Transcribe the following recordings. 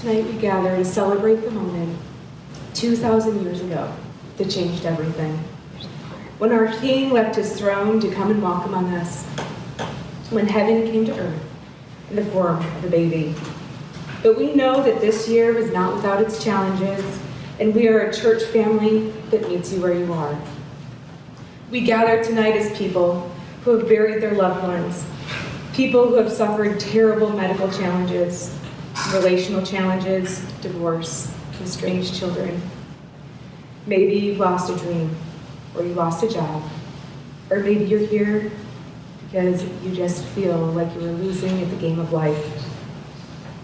Tonight we gather to celebrate the moment 2,000 years ago that changed everything. When our King left his throne to come and walk among us. When heaven came to earth in the form of a baby. But we know that this year is not without its challenges, and we are a church family that meets you where you are. We gather tonight as people who have buried their loved ones, people who have suffered terrible medical challenges, relational challenges, divorce, estranged children. Maybe you've lost a dream, or you lost a job, or maybe you're here because you just feel like you were losing at the game of life.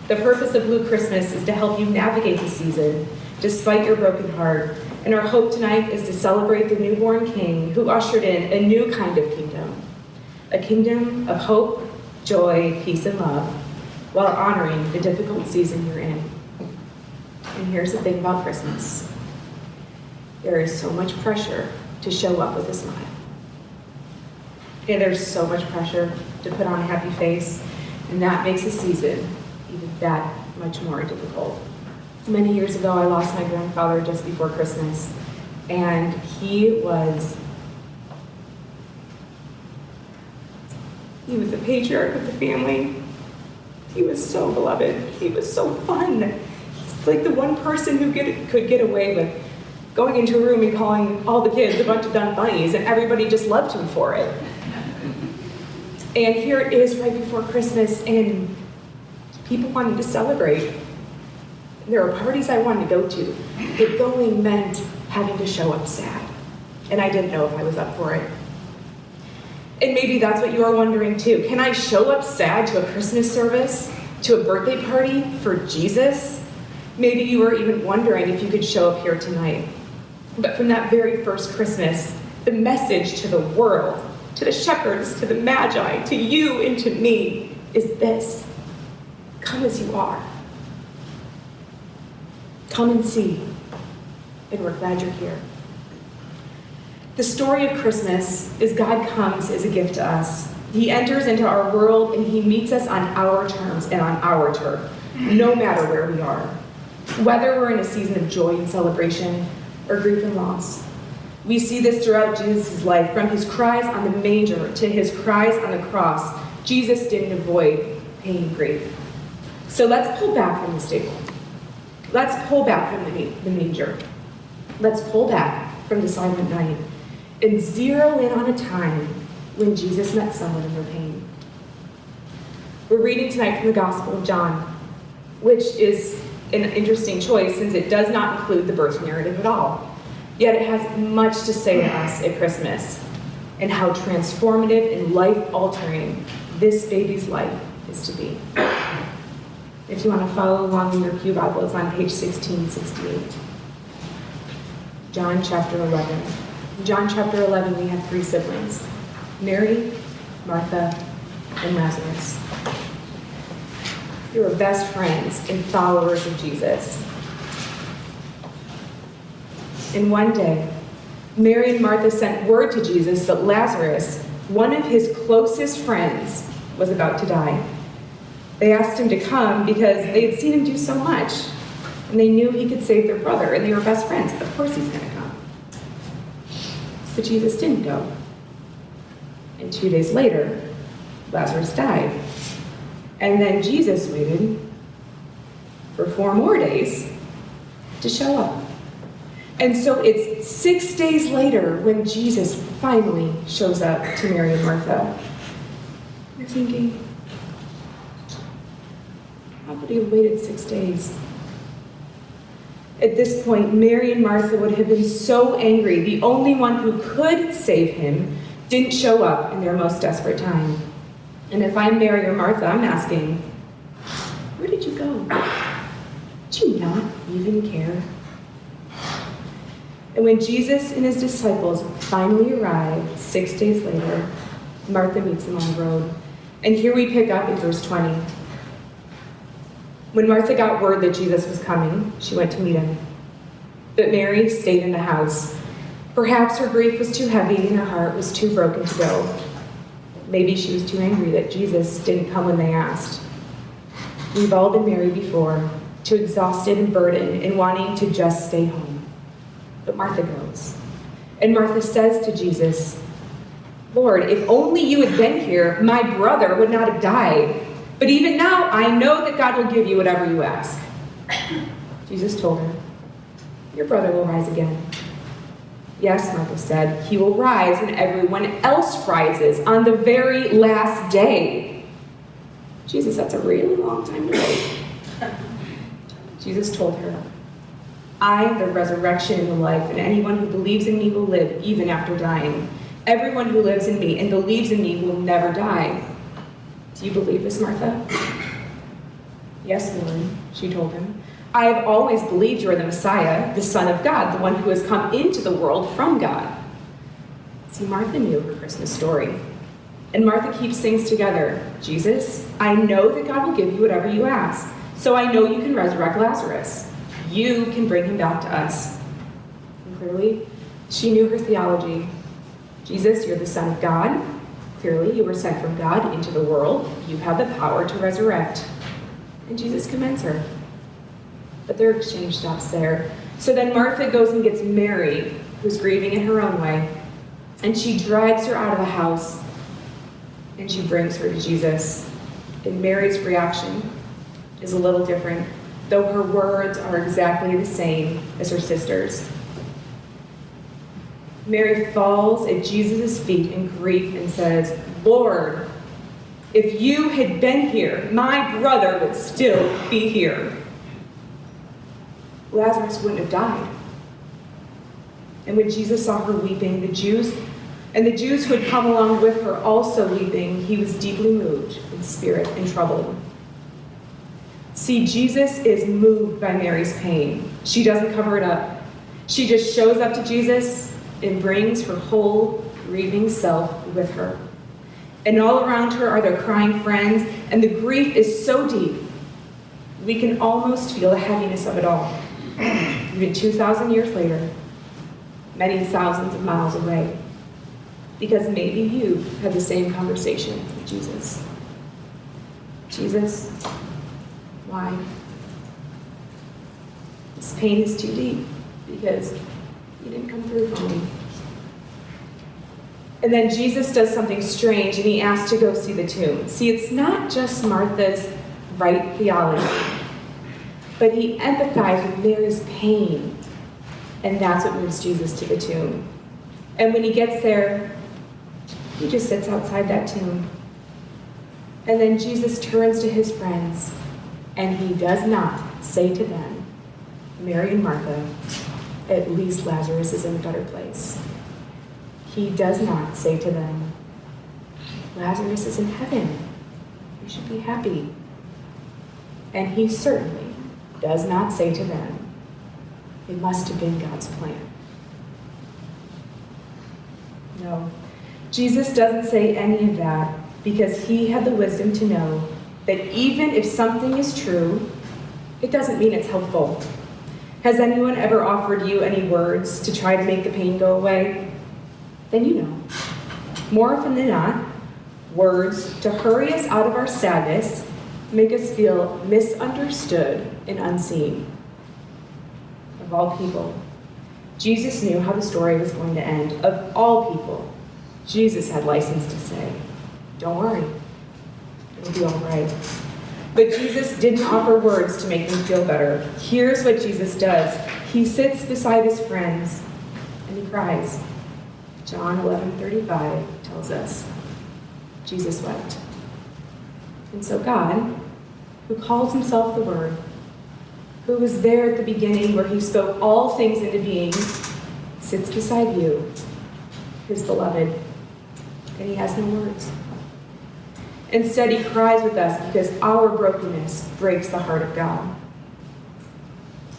The purpose of Blue Christmas is to help you navigate the season despite your broken heart, and our hope tonight is to celebrate the newborn King who ushered in a new kind of kingdom, a kingdom of hope, joy, peace, and love, while honoring the difficult season you're in. And here's the thing about Christmas. There is so much pressure to show up with a smile. And there's so much pressure to put on a happy face, and that makes the season even that much more difficult. Many years ago, I lost my grandfather just before Christmas, and he was the patriarch of the family. He was so beloved. He was so fun. He's like the one person who could get away with going into a room and calling all the kids a bunch of dumb bunnies, and everybody just loved him for it. And here it is right before Christmas, and people wanted to celebrate. There were parties I wanted to go to, but going meant having to show up sad. And I didn't know if I was up for it. And maybe that's what you are wondering too. Can I show up sad to a Christmas service, to a birthday party for Jesus? Maybe you are even wondering if you could show up here tonight. But from that very first Christmas, the message to the world, to the shepherds, to the magi, to you and to me, is this: come as you are. Come and see, and we're glad you're here. The story of Christmas is God comes as a gift to us. He enters into our world and he meets us on our terms and on our turf, no matter where we are. Whether we're in a season of joy and celebration or grief and loss. We see this throughout Jesus' life, from his cries on the manger to his cries on the cross. Jesus didn't avoid pain and grief. So let's pull back from the stable. Let's pull back from the manger. Let's pull back from the silent night and zero in on a time when Jesus met someone in their pain. We're reading tonight from the Gospel of John, which is an interesting choice since it does not include the birth narrative at all. Yet it has much to say to us at Christmas and how transformative and life-altering this baby's life is to be. If you want to follow along in your pew Bible, it's on page 1668. John chapter 11. In John chapter 11, we have three siblings: Mary, Martha, and Lazarus. They were best friends and followers of Jesus. And one day, Mary and Martha sent word to Jesus that Lazarus, one of his closest friends, was about to die. They asked him to come because they had seen him do so much, and they knew he could save their brother, and they were best friends. Of course he's going to come. But Jesus didn't go. And 2 days later, Lazarus died. And then Jesus waited for 4 more days to show up. And so it's 6 days later when Jesus finally shows up to Mary and Martha. You're thinking, how could he have waited 6 days? At this point, Mary and Martha would have been so angry. The only one who could save him didn't show up in their most desperate time. And if I'm Mary or Martha, I'm asking, where did you go? Did you not even care? And when Jesus and his disciples finally arrived 6 days later, Martha meets him on the road. And here we pick up in verse 20. When Martha got word that Jesus was coming, she went to meet him. But Mary stayed in the house. Perhaps her grief was too heavy and her heart was too broken to go. Maybe she was too angry that Jesus didn't come when they asked. We've all been Mary before, too exhausted and burdened and wanting to just stay home. But Martha goes. And Martha says to Jesus, "Lord, if only you had been here, my brother would not have died. But even now, I know that God will give you whatever you ask." Jesus told her, "Your brother will rise again." "Yes," Martha said, "he will rise when everyone else rises on the very last day." Jesus, that's a really long time to wait. Jesus told her, "I am the resurrection and the life, and anyone who believes in me will live even after dying. Everyone who lives in me and believes in me will never die." "Do you believe this, Martha?" "Yes, Lord," she told him. "I have always believed you are the Messiah, the Son of God, the one who has come into the world from God." See, Martha knew her Christmas story. And Martha keeps things together. "Jesus, I know that God will give you whatever you ask. So I know you can resurrect Lazarus. You can bring him back to us." And clearly, she knew her theology. "Jesus, you're the Son of God. Clearly, you were sent from God into the world. You have the power to resurrect." And Jesus commends her. But their exchange stops there. So then Martha goes and gets Mary, who's grieving in her own way, and she drags her out of the house, and she brings her to Jesus. And Mary's reaction is a little different, though her words are exactly the same as her sister's. Mary falls at Jesus' feet in grief and says, "Lord, if you had been here, my brother would still be here." Lazarus wouldn't have died. And when Jesus saw her weeping, the Jews who had come along with her also weeping, he was deeply moved in spirit and troubled. See, Jesus is moved by Mary's pain. She doesn't cover it up. She just shows up to Jesus and brings her whole grieving self with her. And all around her are their crying friends, and the grief is so deep, we can almost feel the heaviness of it all. Even 2,000 years later, many thousands of miles away. Because maybe you had the same conversation with Jesus. "Jesus, why? This pain is too deep because you didn't come through for me." And then Jesus does something strange, and he asks to go see the tomb. See, it's not just Martha's right theology, but he empathized with Mary's pain, and that's what moves Jesus to the tomb. And when he gets there, he just sits outside that tomb. And then Jesus turns to his friends, and he does not say to them, "Mary and Martha, at least Lazarus is in a better place." He does not say to them, "Lazarus is in heaven. You should be happy." And he certainly does not say to them, "It must have been God's plan." No, Jesus doesn't say any of that because he had the wisdom to know that even if something is true, it doesn't mean it's helpful. Has anyone ever offered you any words to try to make the pain go away? Then you know. More often than not, words to hurry us out of our sadness make us feel misunderstood and unseen. Of all people, Jesus knew how the story was going to end. Of all people, Jesus had license to say, "Don't worry, it'll be all right." But Jesus didn't offer words to make them feel better. Here's what Jesus does. He sits beside his friends and he cries. John 11:35 tells us, Jesus wept. And so God, who calls himself the Word, who was there at the beginning where he spoke all things into being, sits beside you, his beloved, and he has no words. Instead, he cries with us because our brokenness breaks the heart of God.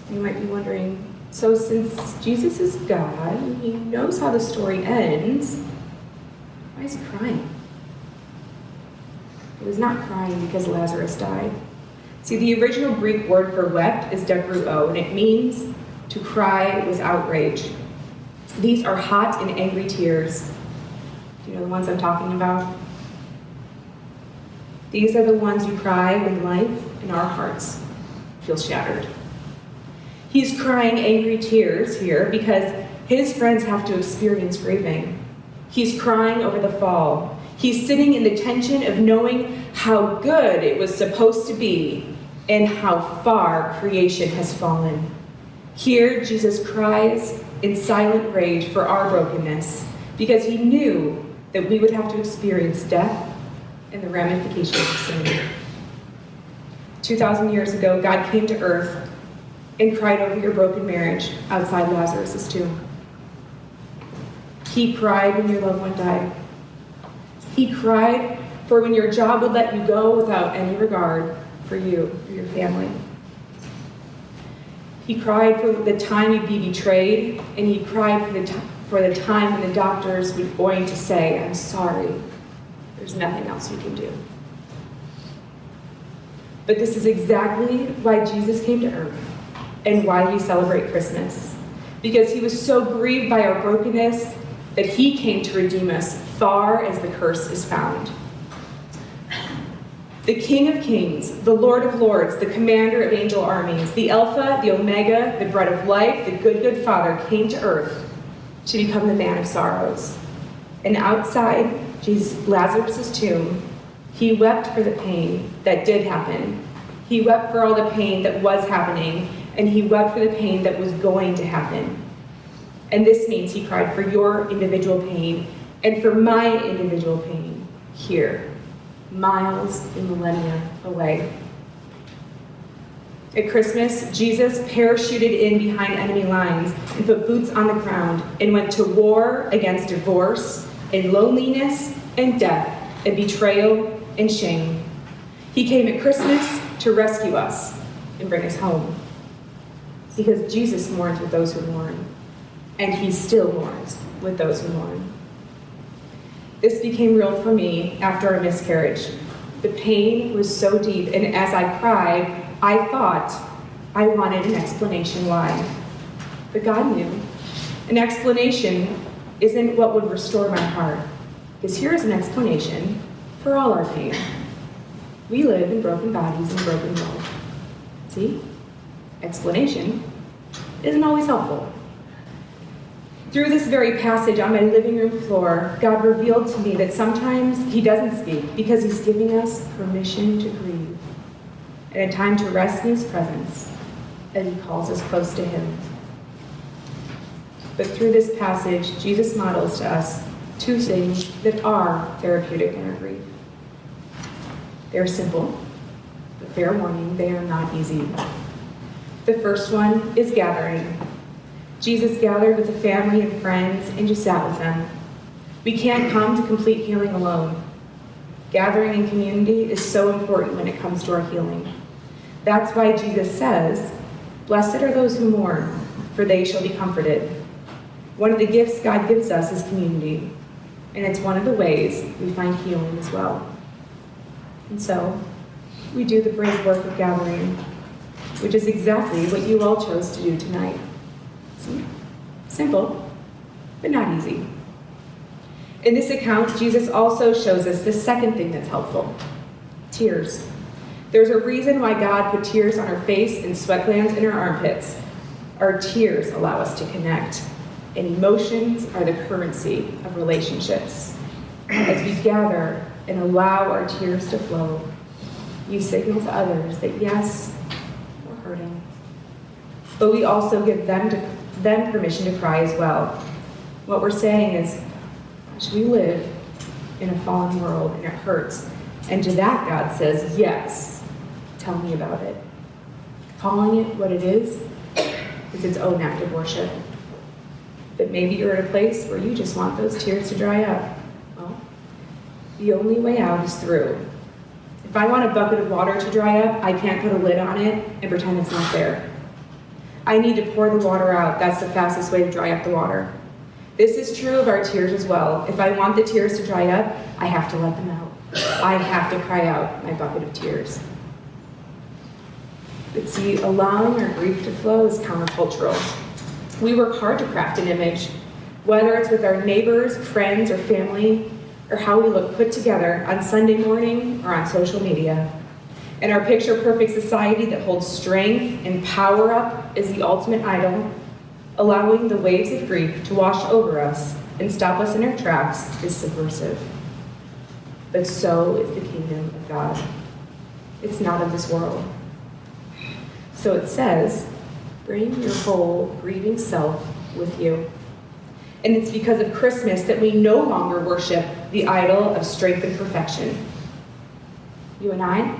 You might be wondering, so since Jesus is God, and he knows how the story ends, why is he crying? He was not crying because Lazarus died. See, the original Greek word for wept is dekruo, and it means to cry with outrage. These are hot and angry tears. Do you know the ones I'm talking about? These are the ones you cry with life in our hearts. feels shattered. He's crying angry tears here because his friends have to experience grieving. He's crying over the fall. He's sitting in the tension of knowing how good it was supposed to be and how far creation has fallen. Here, Jesus cries in silent rage for our brokenness because he knew that we would have to experience death and the ramifications of sin. 2,000 years ago, God came to earth and cried over your broken marriage outside Lazarus' tomb. He cried when your loved one died. He cried for when your job would let you go without any regard for you or your family. He cried for the time you'd be betrayed, and he cried for the time when the doctors were going to say, I'm sorry, there's nothing else we can do. But this is exactly why Jesus came to earth and why we celebrate Christmas. Because he was so grieved by our brokenness that he came to redeem us far as the curse is found. The King of Kings, the Lord of Lords, the commander of angel armies, the Alpha, the Omega, the bread of life, the good Father came to earth to become the man of sorrows. And outside Lazarus' tomb, he wept for the pain that did happen. He wept for all the pain that was happening, and he wept for the pain that was going to happen. And this means he cried for your individual pain and for my individual pain here, miles and millennia away. At Christmas, Jesus parachuted in behind enemy lines and put boots on the ground and went to war against divorce and loneliness and death and betrayal and shame. He came at Christmas to rescue us and bring us home. Because Jesus mourns with those who mourn, and he still mourns with those who mourn. This became real for me after a miscarriage. The pain was so deep, and as I cried, I thought I wanted an explanation why. But God knew. An explanation isn't what would restore my heart, because here is an explanation for all our pain. We live in broken bodies and a broken world. See? Explanation isn't always helpful. Through this very passage on my living room floor, God revealed to me that sometimes he doesn't speak because he's giving us permission to grieve and a time to rest in his presence as he calls us close to him. But through this passage, Jesus models to us two things that are therapeutic in our grief. They're simple, but fair warning, they are not easy. The first one is gathering. Jesus gathered with the family and friends and just sat with them. We can't come to complete healing alone. Gathering in community is so important when it comes to our healing. That's why Jesus says, "Blessed are those who mourn, for they shall be comforted." One of the gifts God gives us is community, and it's one of the ways we find healing as well. And so, we do the brave work of gathering, which is exactly what you all chose to do tonight. See? Simple, but not easy. In this account, Jesus also shows us the second thing that's helpful: tears. There's a reason why God put tears on our face and sweat glands in our armpits. Our tears allow us to connect, and emotions are the currency of relationships. As we gather and allow our tears to flow, we signal to others that yes, we're hurting. But we also give them permission to cry as well. What we're saying is, gosh, we live in a fallen world and it hurts. And to that, God says, yes, tell me about it. Calling it what it is its own act of worship. But maybe you're at a place where you just want those tears to dry up. Well, the only way out is through. If I want a bucket of water to dry up, I can't put a lid on it and pretend it's not there. I need to pour the water out. That's the fastest way to dry up the water. This is true of our tears as well. If I want the tears to dry up, I have to let them out. I have to cry out my bucket of tears. But see, allowing our grief to flow is countercultural. We work hard to craft an image, whether it's with our neighbors, friends, or family, or how we look put together on Sunday morning or on social media. And our picture-perfect society that holds strength and power up is the ultimate idol, allowing the waves of grief to wash over us and stop us in our tracks is subversive. But so is the kingdom of God. It's not of this world. So it says, bring your whole grieving self with you. And it's because of Christmas that we no longer worship the idol of strength and perfection. You and I,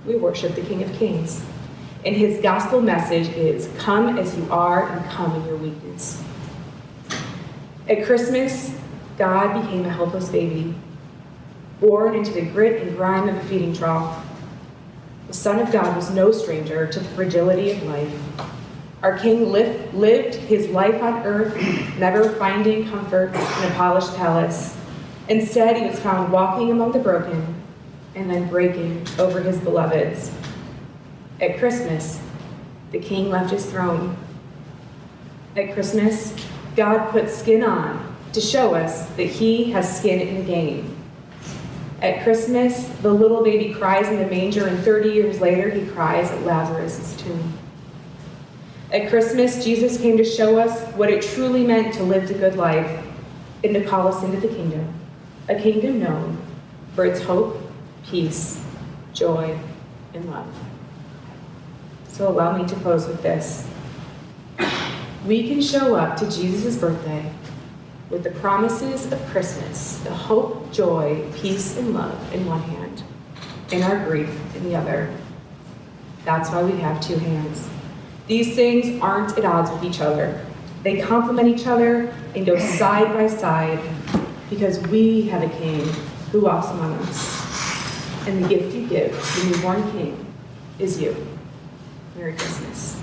we worship the King of Kings. And his gospel message is, come as you are and come in your weakness. At Christmas, God became a helpless baby, born into the grit and grime of a feeding trough. The Son of God was no stranger to the fragility of life. Our King lived his life on earth, never finding comfort in a polished palace. Instead, he was found walking among the broken and then breaking over his beloveds. At Christmas, the King left his throne. At Christmas, God put skin on to show us that he has skin in the game. At Christmas, the little baby cries in the manger, and 30 years later, he cries at Lazarus' tomb. At Christmas, Jesus came to show us what it truly meant to live the good life and to call us into the kingdom, a kingdom known for its hope, peace, joy, and love. So allow me to close with this. We can show up to Jesus' birthday with the promises of Christmas, the hope, joy, peace, and love in one hand, and our grief in the other. That's why we have two hands. These things aren't at odds with each other. They complement each other and go side by side because we have a King who walks among us. And the gift you give, the newborn King, is you. Merry Christmas.